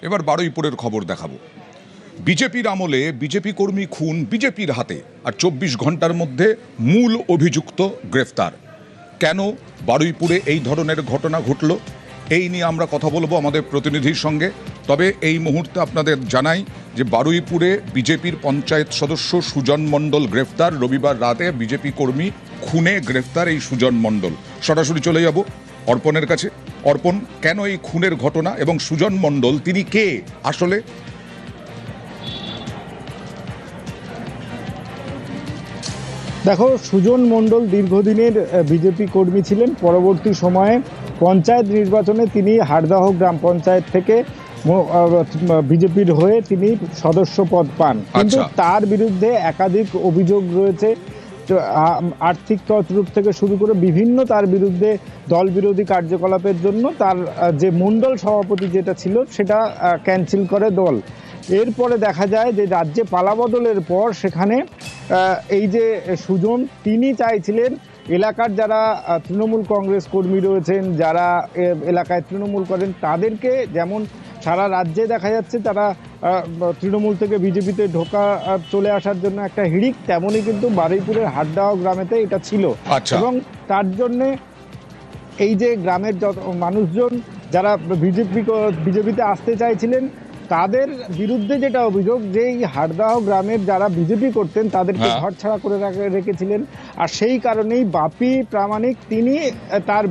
এবার বারুইপুরের খবর দেখাবো। বিজেপির আমলে বিজেপি কর্মী খুন বিজেপির হাতে, আর 24 ঘন্টার মধ্যে মূল অভিযুক্ত গ্রেফতার। কেন বারুইপুরে এই ধরনের ঘটনা ঘটল, এই নিয়ে আমরা কথা বলবো আমাদের প্রতিনিধির সঙ্গে। তবে এই মুহূর্তে আপনাদের জানাই যে বারুইপুরে বিজেপির পঞ্চায়েত সদস্য সুজন মণ্ডল গ্রেফতার। রবিবার রাতে বিজেপি কর্মী খুনে গ্রেফতার এই সুজন মণ্ডল। সরাসরি চলে যাব অর্পণের কাছে। অর্পণ, কেন এই খুনের ঘটনা এবং সুজন মণ্ডল তিনি কে আসলে? দেখো, সুজন মণ্ডল দীর্ঘদিনের বিজেপি কর্মী ছিলেন। পরবর্তী সময়ে পঞ্চায়েত নির্বাচনে তিনি হাড়দাহ গ্রাম পঞ্চায়েত থেকে বিজেপির হয়ে তিনি সদস্য পদ পান, কিন্তু তার বিরুদ্ধে একাধিক অভিযোগ রয়েছে। আর্থিক তছরূপ থেকে শুরু করে বিভিন্ন তার বিরুদ্ধে দল বিরোধী কার্যকলাপের জন্য তার যে মণ্ডল সভাপতি যেটা ছিল সেটা ক্যান্সেল করে দল। এরপরে দেখা যায় যে রাজ্যে পালাবদলের পর সেখানে এই যে সুজন, তিনি চাইছিলেন এলাকার যারা তৃণমূল কংগ্রেস কর্মী রয়েছেন, যারা এলাকায় তৃণমূল করেন, তাদেরকে যেমন সারা রাজ্যে দেখা যাচ্ছে তারা তৃণমূল থেকে বিজেপিতে ঢোকা চলে আসার জন্য একটা হিড়িক, তেমনই কিন্তু বারুইপুরের হাড়দাহ গ্রামেতে এটা ছিল। এবং তার জন্যে এই যে গ্রামের যত মানুষজন যারা বিজেপিতে আসতে চাইছিলেন, তাদের বিরুদ্ধে যেটা অভিযোগ যে এই হাড়দাহ গ্রামের যারা বিজেপি করতেন তাদেরকে ঘর ছাড়া করে রেখেছিলেন, আর সেই কারণেই বাপি প্রামাণিক তিনি তার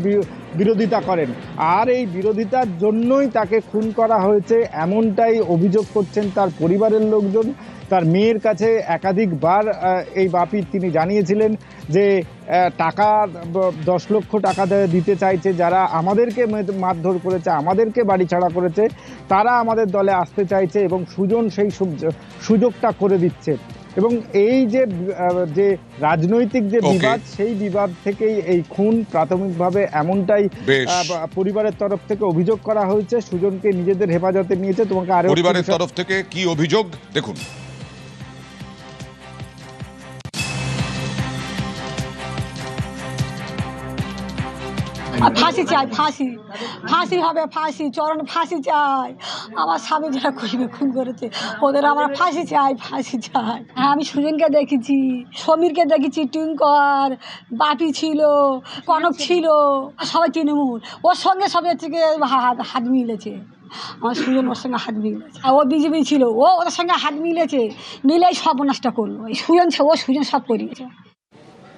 বিরোধিতা করেন, আর এই বিরোধিতার জন্যই তাকে খুন করা হয়েছে এমনটাই অভিযোগ করছেন তার পরিবারের লোকজন। তার মেয়ের কাছে একাধিকবার এই বাপি তিনি জানিয়েছিলেন যে টাকা 10 লক্ষ টাকা দিতে চাইছে, যারা আমাদেরকে মারধর করেছে, আমাদেরকে বাড়ি ছাড়া করেছে, তারা আমাদের দলে আসতে চাইছে এবং সুজন সেই সুযোগটা করে দিচ্ছে। এবং এই যে রাজনৈতিক যে বিবাদ, সেই বিবাদ থেকেই এই খুন প্রাথমিকভাবে এমনটাই পরিবারের তরফ থেকে অভিযোগ করা হয়েছে। সুজনকে নিজেদের হেফাজতে নিয়েছে। তোমাকে আরো পরিবারের তরফ থেকে কি অভিযোগ দেখুন। ফাঁসি চাই, ফাঁসি ফাঁসি হবে, ফাঁসি চরণ ফাঁসি চাই। আমার স্বামী যারা খুন করেছে ওদের আমরা ফাঁসি চাই, ফাঁসি চাই। হ্যাঁ, আমি সুজনকে দেখেছি, সমীরকে দেখেছি, টিঙ্কর, বাপি ছিল, কনক ছিল, সবাই তৃণমূল। ওর সঙ্গে সবাই থেকে হাত মিলেছে। আমার সুজন ওর সঙ্গে হাত মিলেছে, আর ও বিজেপি ছিল, ও ওদের সঙ্গে হাত মিলেছে, মিলেই সর্বনাশটা করলো। সুজন সব করিয়েছে।